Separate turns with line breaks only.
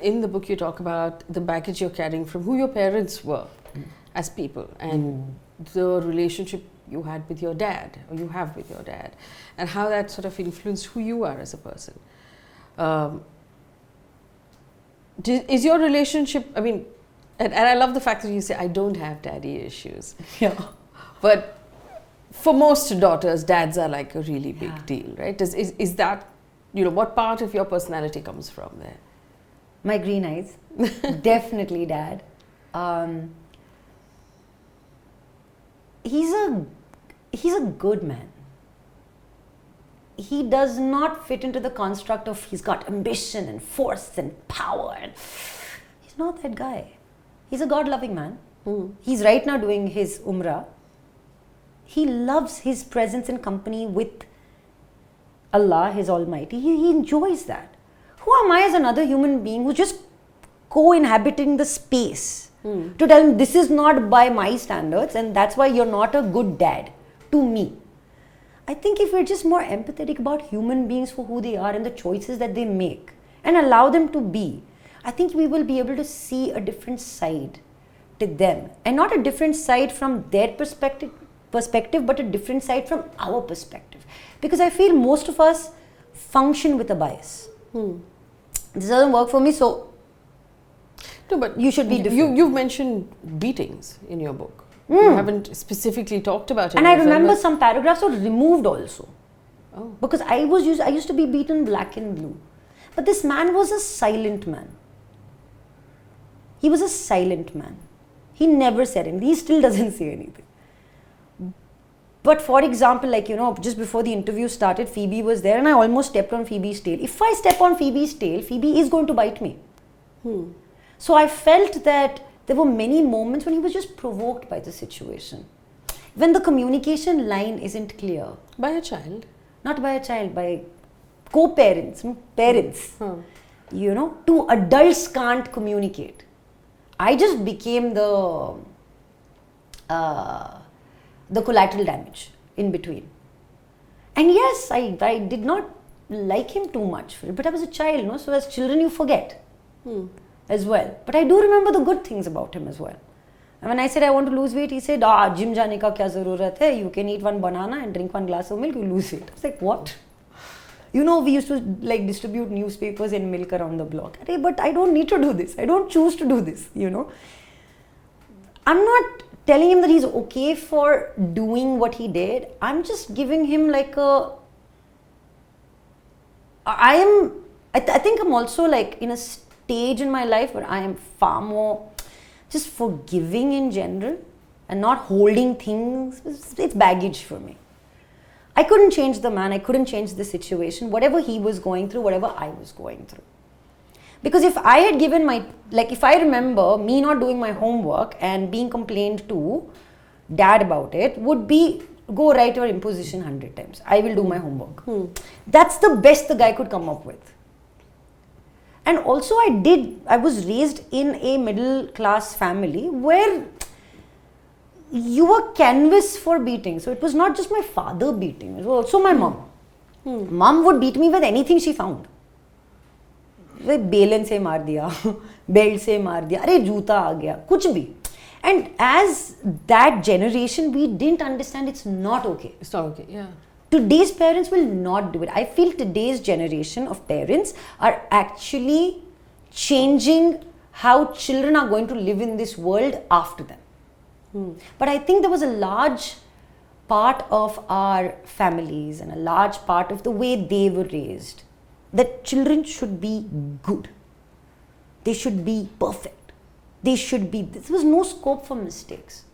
in the book you talk about the baggage you're carrying from who your parents were as people and the relationship you had with your dad, or you have with your dad, and how that sort of influenced who you are as a person. Is your relationship, I mean, and I love the fact that you say, I don't have daddy issues.
Yeah.
But for most daughters, dads are like a really big deal, right? Is that, you know, what part of your personality comes from there?
My green eyes. Definitely dad. He's a good man. He does not fit into the construct of he's got ambition and force and power. And he's not that guy. He's a God-loving man. He's right now doing his Umrah. He loves his presence and company with Allah, his Almighty. He enjoys that. Who am I as another human being who's just co-inhabiting the space to tell him this is not by my standards and that's why you're not a good dad to me? I think if we're just more empathetic about human beings for who they are and the choices that they make and allow them to be, I think we will be able to see a different side to them, and not a different side from their perspective, but a different side from our perspective. Because I feel most of us function with a bias. This doesn't work for me, so
no, but
you should be different.
You've mentioned beatings in your book. You haven't specifically talked about it.
And I remember some paragraphs were removed also.
Oh.
Because I used to be beaten black and blue. But this man was a silent man. He was a silent man. He never said anything. He still doesn't say anything. But for example, like, you know, just before the interview started, Phoebe was there and I almost stepped on Phoebe's tail. If I step on Phoebe's tail, Phoebe is going to bite me. So I felt that there were many moments when he was just provoked by the situation. When the communication line isn't clear.
By a child?
Not by a child, by co-parents, parents. You know, two adults can't communicate. I just became the collateral damage in between. And yes, I did not like him too much for it, but I was a child, no? So as children you forget as well. But I do remember the good things about him as well. And when I said I want to lose weight, he said, gym jaane ka kya zarurat hai? You can eat one banana and drink one glass of milk, you lose weight. I was like, what? You know, we used to like distribute newspapers and milk around the block. But I don't need to do this. I don't choose to do this, you know. I'm not telling him that he's okay for doing what he did. I'm just giving him like a... I think I'm also like in a stage in my life where I am far more just forgiving in general and not holding things. It's baggage for me. I couldn't change the man, I couldn't change the situation, whatever he was going through, whatever I was going through. Because if I had given if I remember me not doing my homework and being complained to dad about it, would be go write your imposition 100 times. I will do my homework. That's the best the guy could come up with. And also I was raised in a middle class family where you were canvas for beating. So it was not just my father beating, it was also my mom. Mom would beat me with anything she found. बेलन से मार दिया, belt से मार दिया, अरे जूता आ गया, कुछ भी. And as that generation, we didn't understand it's not okay.
It's not okay, yeah.
Today's parents will not do it. I feel today's generation of parents are actually changing how children are going to live in this world after them. But I think there was a large part of our families and a large part of the way they were raised that children should be good. They should be perfect. There was no scope for mistakes.